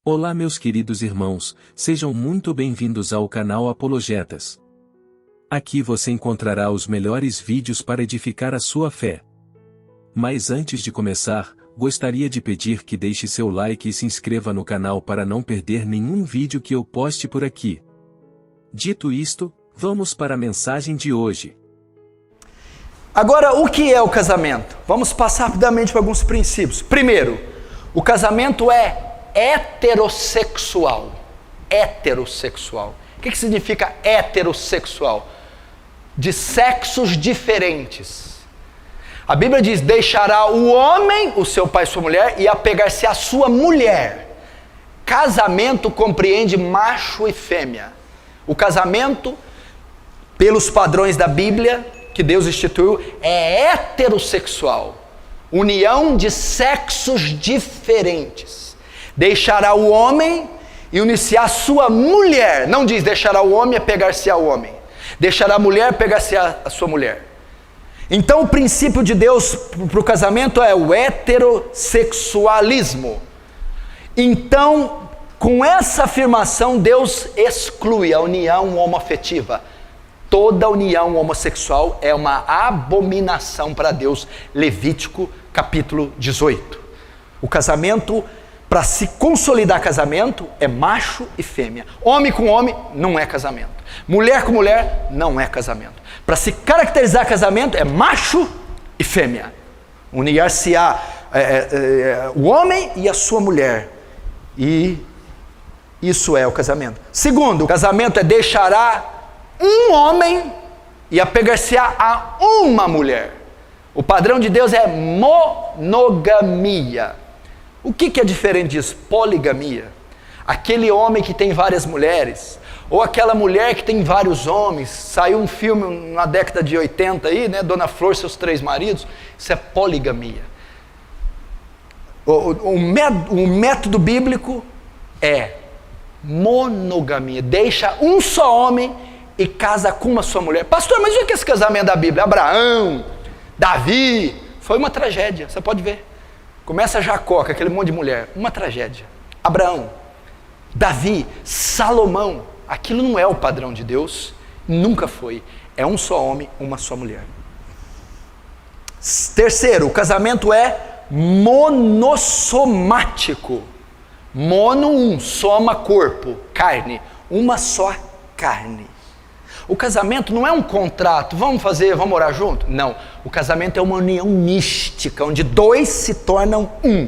Olá meus queridos irmãos, sejam muito bem-vindos ao canal Apologetas. Aqui você encontrará os melhores vídeos para edificar a sua fé. Mas antes de começar, gostaria de pedir que deixe seu like e se inscreva no canal para não perder nenhum vídeo que eu poste por aqui. Dito isto, vamos para a mensagem de hoje. Agora, o que é o casamento? Vamos passar rapidamente por alguns princípios. Primeiro, o casamento é heterossexual. Heterossexual. O que significa heterossexual? De sexos diferentes. A Bíblia diz: deixará o homem, o seu pai e sua mulher, e apegar-se à sua mulher. Casamento compreende macho e fêmea. O casamento, pelos padrões da Bíblia, que Deus instituiu, é heterossexual. União de sexos diferentes. Deixará o homem e unir-se à sua mulher. Não diz deixará o homem e apegar-se ao homem. Deixará a mulher e apegar-se à sua mulher. Então o princípio de Deus para o casamento é o heterossexualismo. Então, com essa afirmação, Deus exclui a união homoafetiva. Toda união homossexual é uma abominação para Deus. Levítico capítulo 18. O casamento, para se consolidar casamento, é macho e fêmea. Homem com homem não é casamento. Mulher com mulher não é casamento. Para se caracterizar casamento é macho e fêmea. Unir-se-á o homem e a sua mulher. E isso é o casamento. Segundo, o casamento é deixará um homem e apegar-se-á a uma mulher. O padrão de Deus é monogamia. O que é diferente disso? Poligamia. Aquele homem que tem várias mulheres, ou aquela mulher que tem vários homens. Saiu um filme na década de 80 aí, né? Dona Flor e seus 3 maridos. Isso é poligamia. O método bíblico é monogamia. Deixa um só homem e casa com uma só mulher. Pastor, mas o que é esse casamento da Bíblia? Abraão, Davi, foi uma tragédia, você pode ver. Começa Jacó, com aquele monte de mulher, uma tragédia. Abraão, Davi, Salomão, aquilo não é o padrão de Deus, nunca foi. É um só homem, uma só mulher. Terceiro, o casamento é monossomático. Mono, soma, corpo, carne, uma só carne. O casamento não é um contrato, vamos morar junto? Não, o casamento é uma união mística, onde 2 se tornam um.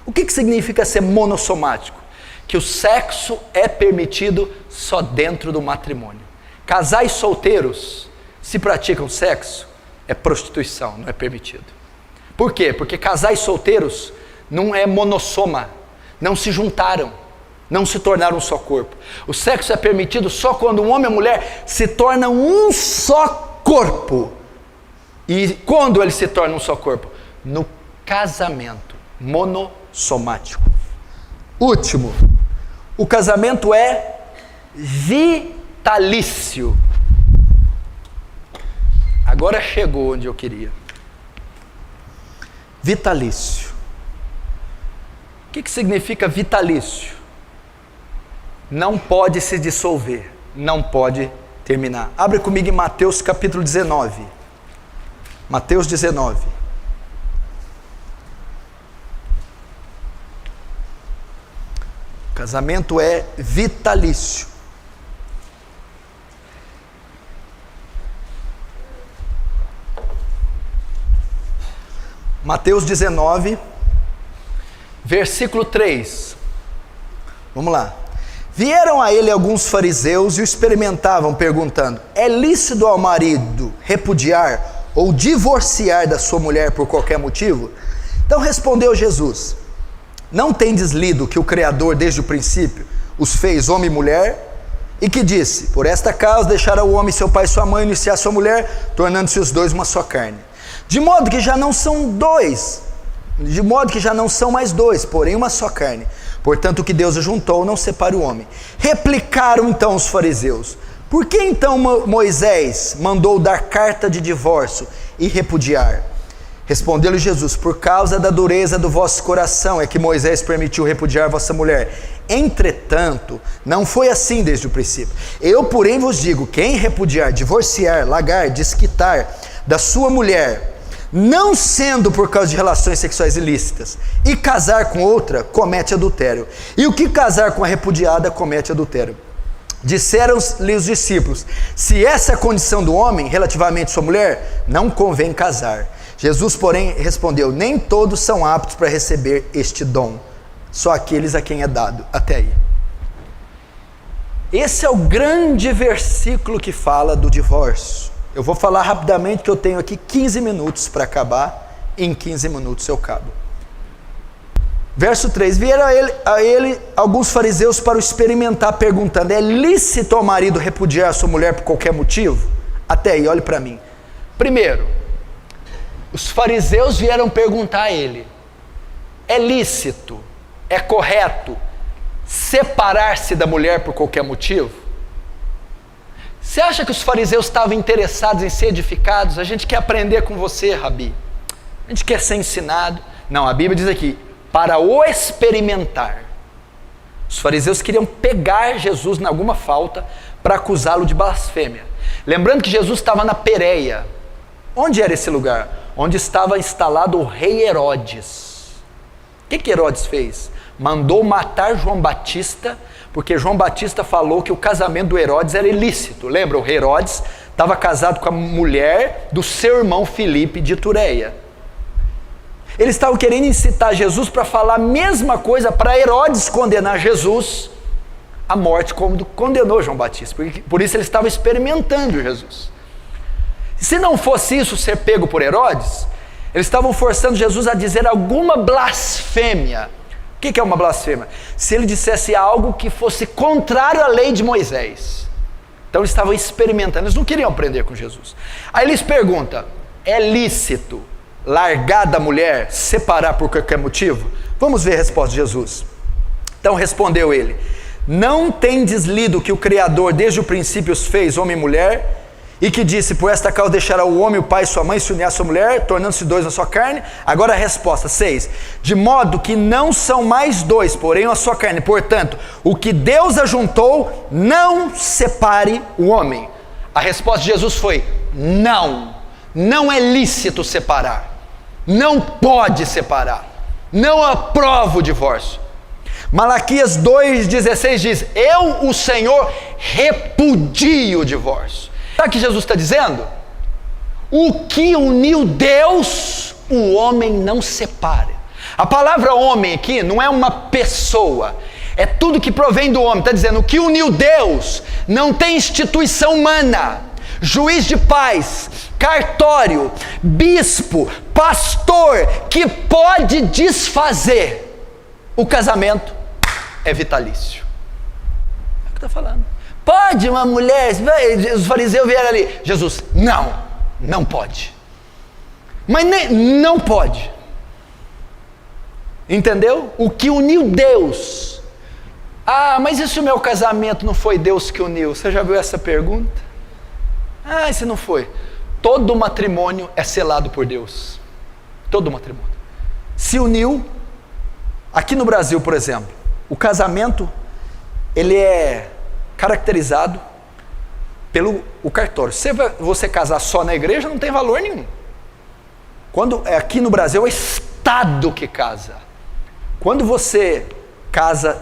O que significa ser monossomático? Que o sexo é permitido só dentro do matrimônio. Casais solteiros, se praticam sexo, é prostituição, não é permitido. Por quê? Porque casais solteiros não é monossoma, não se juntaram. Não se tornaram um só corpo. O sexo é permitido só quando um homem e a mulher se tornam um só corpo. E quando eles se tornam um só corpo? No casamento monossomático. Último, o casamento é vitalício. Agora chegou onde eu queria. Vitalício. O que significa vitalício? Não pode se dissolver, não pode terminar. Abre comigo em Mateus capítulo 19. Mateus 19. Casamento é vitalício. Mateus 19, versículo 3. Vamos lá. Vieram a ele alguns fariseus e o experimentavam, perguntando: é lícito ao marido repudiar ou divorciar da sua mulher por qualquer motivo? Então respondeu Jesus: não tendes lido que o Criador desde o princípio os fez homem e mulher? E que disse: por esta causa deixará o homem seu pai e sua mãe, unir-se à sua mulher, tornando-se os 2 uma só carne. De modo que já não são mais 2, porém uma só carne. Portanto, o que Deus ajuntou, não separe o homem. Replicaram então os fariseus: por que então Moisés mandou dar carta de divórcio e repudiar? Respondeu-lhe Jesus: por causa da dureza do vosso coração é que Moisés permitiu repudiar vossa mulher. Entretanto, não foi assim desde o princípio. Eu, porém, vos digo, quem repudiar, divorciar, largar, desquitar da sua mulher, não sendo por causa de relações sexuais ilícitas, e casar com outra, comete adultério. E o que casar com a repudiada, comete adultério. Disseram-lhe os discípulos: se essa é a condição do homem relativamente à sua mulher, não convém casar. Jesus, porém, respondeu: nem todos são aptos para receber este dom, só aqueles a quem é dado. Até aí. Esse é o grande versículo que fala do divórcio. Eu vou falar rapidamente, que eu tenho aqui 15 minutos para acabar. Em 15 minutos eu acabo. Verso 3: vieram a ele alguns fariseus para o experimentar, perguntando: é lícito ao marido repudiar a sua mulher por qualquer motivo? Até aí, olhe para mim. Primeiro, os fariseus vieram perguntar a ele: é lícito, é correto separar-se da mulher por qualquer motivo? Você acha que os fariseus estavam interessados em ser edificados? A gente quer aprender com você, Rabi. A gente quer ser ensinado. Não, a Bíblia diz aqui: para o experimentar. Os fariseus queriam pegar Jesus em alguma falta para acusá-lo de blasfêmia. Lembrando que Jesus estava na Pérea. Onde era esse lugar? Onde estava instalado o rei Herodes. O que Herodes fez? Mandou matar João Batista, porque João Batista falou que o casamento do Herodes era ilícito. Lembra? O Herodes estava casado com a mulher do seu irmão Filipe de Itureia. Eles estavam querendo incitar Jesus para falar a mesma coisa, para Herodes condenar Jesus à morte, como condenou João Batista. Por isso eles estavam experimentando Jesus. Se não fosse isso, ser pego por Herodes, eles estavam forçando Jesus a dizer alguma blasfêmia. O que é uma blasfêmia? Se ele dissesse algo que fosse contrário à lei de Moisés. Então eles estavam experimentando, eles não queriam aprender com Jesus. Aí eles perguntam: é lícito largar da mulher, separar por qualquer motivo? Vamos ver a resposta de Jesus. Então respondeu ele: não tendes lido que o Criador desde o princípio os fez homem e mulher, e que disse: por esta causa deixará o homem, o pai e sua mãe, se unir à sua mulher, tornando-se dois na sua carne? Agora a resposta, 6. De modo que não são mais dois, porém a sua carne. Portanto, o que Deus ajuntou, não separe o homem. A resposta de Jesus foi: não é lícito separar. Não pode separar. Não aprova o divórcio. Malaquias 2,16 diz: eu, o Senhor, repudio o divórcio. Sabe o que Jesus está dizendo? O que uniu Deus, o homem não separa. A palavra homem aqui não é uma pessoa, é tudo que provém do homem. Está dizendo: o que uniu Deus não tem instituição humana, juiz de paz, cartório, bispo, pastor, que pode desfazer. O casamento é vitalício. É o que está falando. Pode uma mulher, os fariseus vieram ali: Jesus, não pode. Mas não pode. Entendeu? O que uniu Deus. Ah, mas e se o meu casamento não foi Deus que uniu? Você já viu essa pergunta? Ah, e se não foi? Todo matrimônio é selado por Deus. Todo matrimônio. Se uniu. Aqui no Brasil, por exemplo, o casamento, ele é caracterizado pelo cartório. Se você casar só na igreja, não tem valor nenhum. Quando aqui no Brasil é o Estado que casa. Quando você casa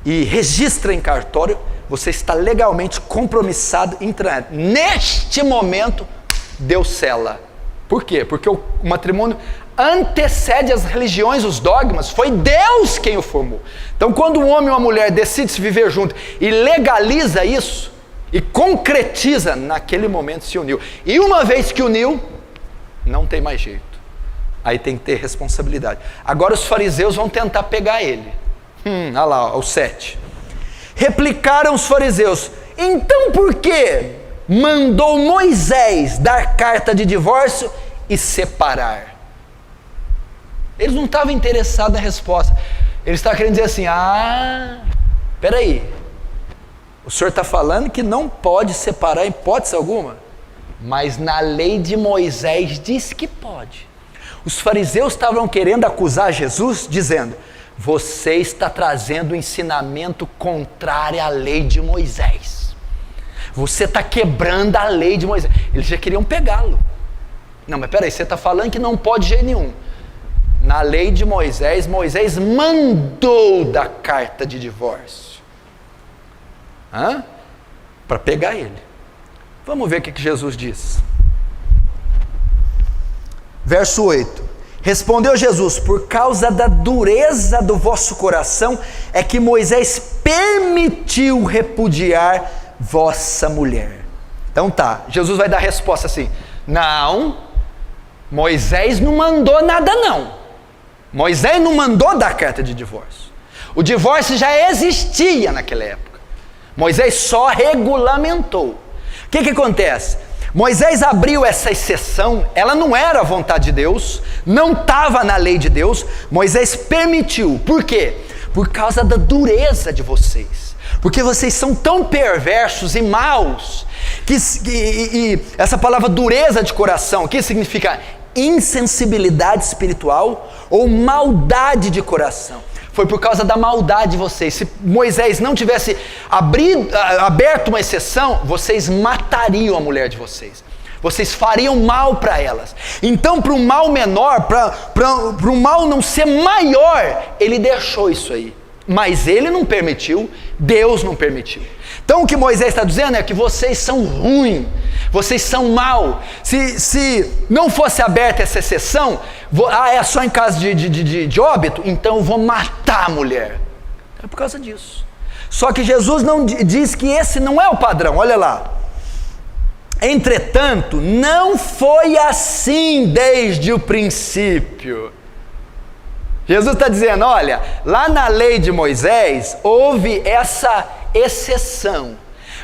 e registra em cartório, você está legalmente compromissado em entrar. Neste momento, Deus sela. Por quê? Porque o matrimônio antecede as religiões, os dogmas. Foi Deus quem o formou. Então, quando um homem e uma mulher decidem se viver junto e legaliza isso e concretiza, naquele momento se uniu. E uma vez que uniu, não tem mais jeito. Aí tem que ter responsabilidade. Agora os fariseus vão tentar pegar ele. Olha lá, o 7. Replicaram os fariseus: então por que mandou Moisés dar carta de divórcio e separar? Eles não estavam interessados na resposta. Eles estavam querendo dizer assim: peraí, o senhor está falando que não pode separar em hipótese alguma? Mas na lei de Moisés diz que pode. Os fariseus estavam querendo acusar Jesus, dizendo: você está trazendo um ensinamento contrário à lei de Moisés. Você está quebrando a lei de Moisés. Eles já queriam pegá-lo. Não, mas peraí, você está falando que não pode de jeito nenhum. Na lei de Moisés, Moisés mandou da carta de divórcio. Para pegar ele. Vamos ver o que Jesus diz. Verso 8. Respondeu Jesus: por causa da dureza do vosso coração é que Moisés permitiu repudiar vossa mulher. Então tá, Jesus vai dar a resposta assim: não, Moisés não mandou nada não. Moisés não mandou dar carta de divórcio. O divórcio já existia naquela época. Moisés só regulamentou. O que acontece? Moisés abriu essa exceção, ela não era a vontade de Deus, não estava na lei de Deus, Moisés permitiu. Por quê? Por causa da dureza de vocês. Porque vocês são tão perversos e maus, e essa palavra dureza de coração, que significa insensibilidade espiritual ou maldade de coração. Foi por causa da maldade de vocês. Se Moisés não tivesse aberto uma exceção, vocês matariam a mulher de vocês. Vocês fariam mal para elas. Então, para um mal menor, para um mal não ser maior, ele deixou isso aí. Mas ele não permitiu, Deus não permitiu. Então o que Moisés está dizendo é que vocês são ruins, vocês são mal. Se não fosse aberta essa exceção, é só em caso de óbito, então eu vou matar a mulher. É por causa disso. Só que Jesus não diz que esse não é o padrão, olha lá. Entretanto, não foi assim desde o princípio. Jesus está dizendo, olha, lá na lei de Moisés, houve essa exceção.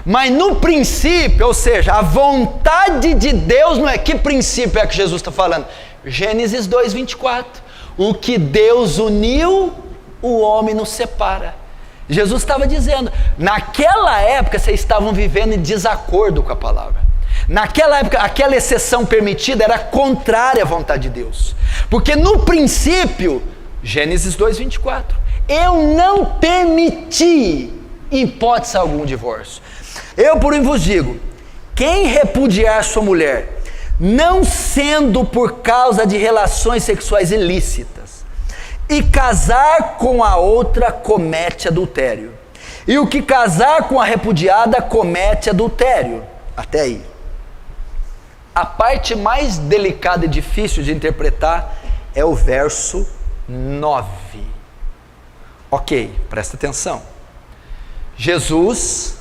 Mas no princípio, ou seja, a vontade de Deus não é... Que princípio é que Jesus está falando? Gênesis 2:24. O que Deus uniu, o homem não separa. Jesus estava dizendo, naquela época vocês estavam vivendo em desacordo com a palavra. Naquela época, aquela exceção permitida era contrária à vontade de Deus. Porque no princípio... Gênesis 2:24. Eu não permiti, em hipótese algum, divórcio. Eu, porém, vos digo: quem repudiar sua mulher, não sendo por causa de relações sexuais ilícitas, e casar com a outra, comete adultério. E o que casar com a repudiada, comete adultério. Até aí. A parte mais delicada e difícil de interpretar é o verso 9. Ok, presta atenção. Jesus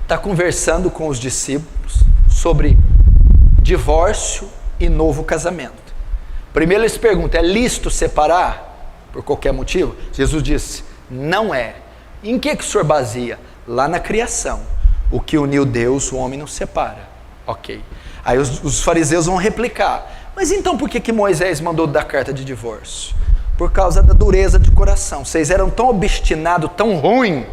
está conversando com os discípulos sobre divórcio e novo casamento. Primeiro eles perguntam, é lícito separar por qualquer motivo? Jesus disse, não é. Em que o senhor baseia? Lá na criação. O que uniu Deus, o homem não separa. Ok. Aí os fariseus vão replicar, mas então por que Moisés mandou dar carta de divórcio? Por causa da dureza de coração. Vocês eram tão obstinados, tão ruim,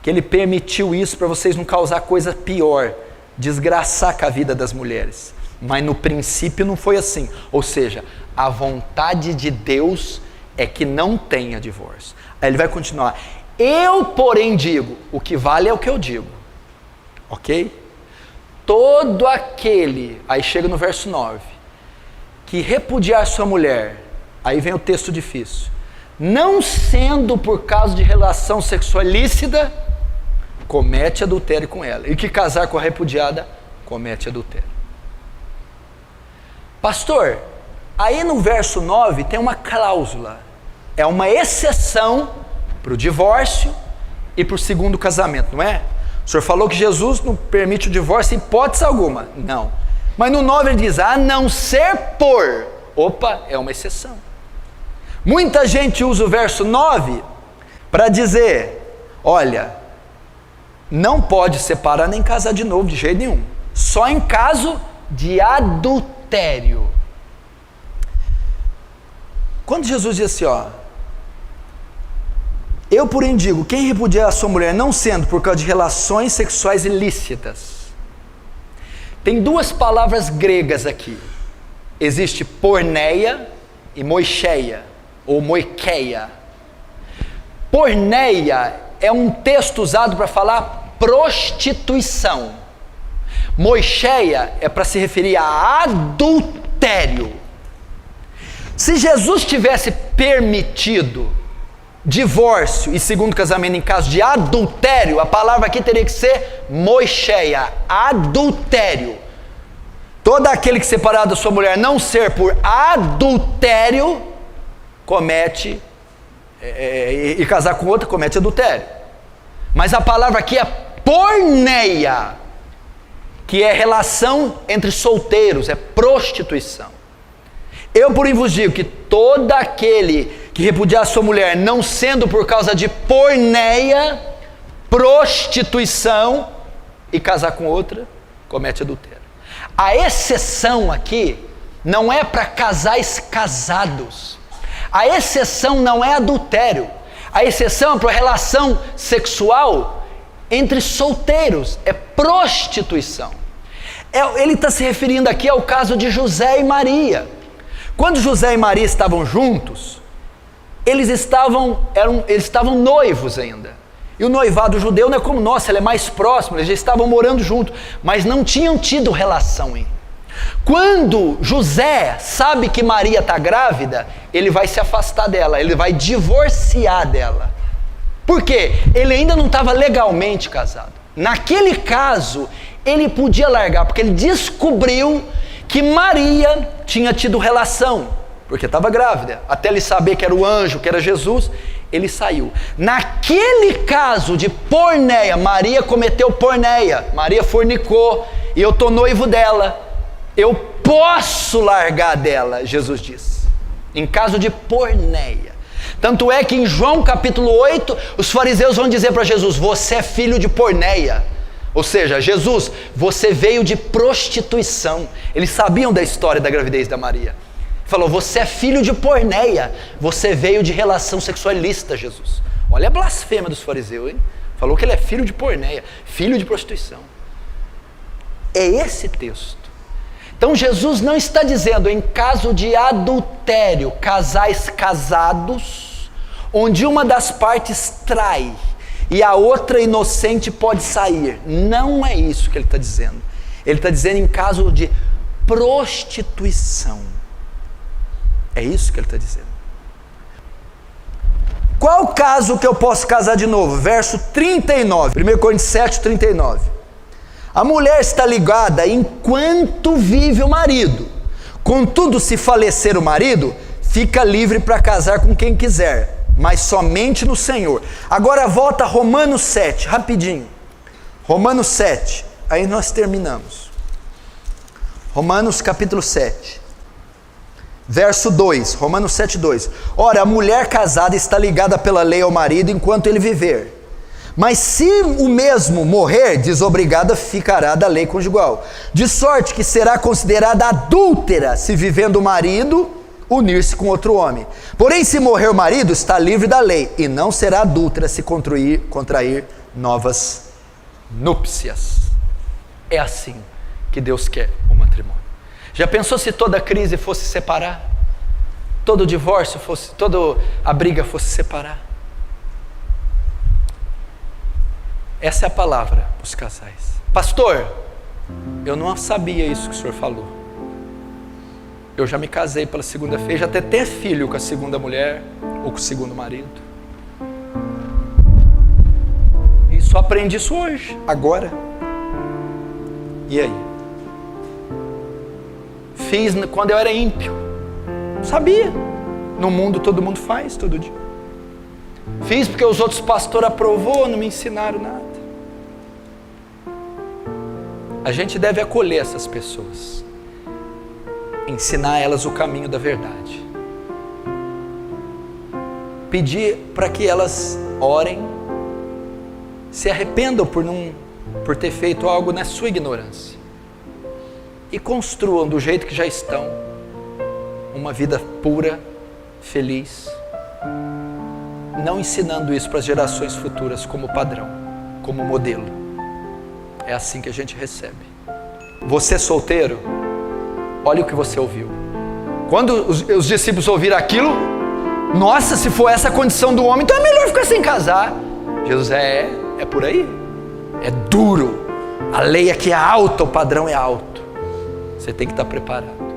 que ele permitiu isso para vocês não causar coisa pior, desgraçar com a vida das mulheres. Mas no princípio não foi assim. Ou seja, a vontade de Deus é que não tenha divórcio. Aí ele vai continuar. Eu, porém, digo, o que vale é o que eu digo. Ok? Todo aquele, aí chega no verso 9, que repudiar sua mulher, aí vem o texto difícil, não sendo por causa de relação sexual ilícita, comete adultério com ela. E que casar com a repudiada, comete adultério. Pastor, aí no verso 9 tem uma cláusula. É uma exceção para o divórcio e para o segundo casamento, não é? O senhor falou que Jesus não permite o divórcio em hipótese alguma. Não. Mas no 9 ele diz, a não ser por... Opa, é uma exceção. Muita gente usa o verso 9 para dizer, olha, não pode separar nem casar de novo de jeito nenhum. Só em caso de adultério. Quando Jesus diz assim, ó, eu porém digo, quem repudiar a sua mulher não sendo por causa de relações sexuais ilícitas. Tem duas palavras gregas aqui. Existe porneia e moicheia, ou moikeia. Porneia é um texto usado para falar prostituição. Moicheia é para se referir a adultério. Se Jesus tivesse permitido divórcio e segundo casamento em caso de adultério, a palavra aqui teria que ser moicheia, adultério. Todo aquele que separar da sua mulher não ser por adultério, comete, e casar com outra, comete adultério. Mas a palavra aqui é porneia, que é relação entre solteiros, é prostituição. Eu, porém, vos digo que todo aquele que repudiar a sua mulher, não sendo por causa de porneia, prostituição, e casar com outra, comete adultério. A exceção aqui não é para casais casados. A exceção não é adultério. A exceção é para relação sexual entre solteiros, é prostituição. Ele está se referindo aqui ao caso de José e Maria. Quando José e Maria estavam juntos, eles estavam noivos ainda. E o noivado judeu não é como nosso, ele é mais próximo, eles já estavam morando juntos, mas não tinham tido relação ainda. Quando José sabe que Maria está grávida, ele vai se afastar dela, ele vai divorciar dela. Por quê? Ele ainda não estava legalmente casado. Naquele caso, ele podia largar, porque ele descobriu que Maria tinha tido relação, porque estava grávida. Até ele saber que era o anjo, que era Jesus, ele saiu. Naquele caso de porneia, Maria cometeu porneia, Maria fornicou, e eu estou noivo dela, eu posso largar dela, Jesus disse, em caso de porneia. Tanto é que em João capítulo 8, os fariseus vão dizer para Jesus: você é filho de porneia. Ou seja, Jesus, você veio de prostituição. Eles sabiam da história da gravidez da Maria. Falou: você é filho de porneia, você veio de relação sexual ilícita, Jesus. Olha a blasfêmia dos fariseus, hein? Falou que ele é filho de porneia, filho de prostituição. É esse texto. Então Jesus não está dizendo em caso de adultério, casais casados, onde uma das partes trai e a outra inocente pode sair. Não é isso que ele está dizendo. Ele está dizendo em caso de prostituição. É isso que ele está dizendo. Qual caso que eu posso casar de novo? Verso 39, 1 Coríntios 7, 39. A mulher está ligada enquanto vive o marido. Contudo, se falecer o marido, fica livre para casar com quem quiser, mas somente no Senhor. Agora volta a Romanos 7, rapidinho. Romanos 7, aí nós terminamos. Romanos capítulo 7, verso 2, Romanos 7, 2. Ora, a mulher casada está ligada pela lei ao marido enquanto ele viver. Mas se o mesmo morrer, desobrigada ficará da lei conjugal. De sorte que será considerada adúltera se vivendo o marido unir-se com outro homem. Porém, se morrer o marido, está livre da lei, e não será adúltera se contrair novas núpcias. É assim que Deus quer o matrimônio. Já pensou se toda crise fosse separar? Todo divórcio fosse, toda a briga fosse separar? Essa é a palavra para os casais. Pastor, eu não sabia isso que o senhor falou. Eu já me casei pela segunda vez, já até ter filho com a segunda mulher ou com o segundo marido. E só aprendi isso hoje, agora. E aí? Fiz quando eu era ímpio. Sabia. No mundo todo mundo faz, todo dia. Fiz porque os outros pastores aprovou, não me ensinaram nada. A gente deve acolher essas pessoas, ensinar elas o caminho da verdade, pedir para que elas orem, se arrependam por ter feito algo na sua ignorância e construam do jeito que já estão uma vida pura, feliz, não ensinando isso para as gerações futuras como padrão, como modelo. É assim que a gente recebe. Você solteiro, olha o que você ouviu. Quando os discípulos ouviram aquilo, Nossa, se for essa a condição do homem, então é melhor ficar sem casar. Jesus é por aí. É duro. A lei aqui é alta, o padrão é alto. Você tem que estar preparado.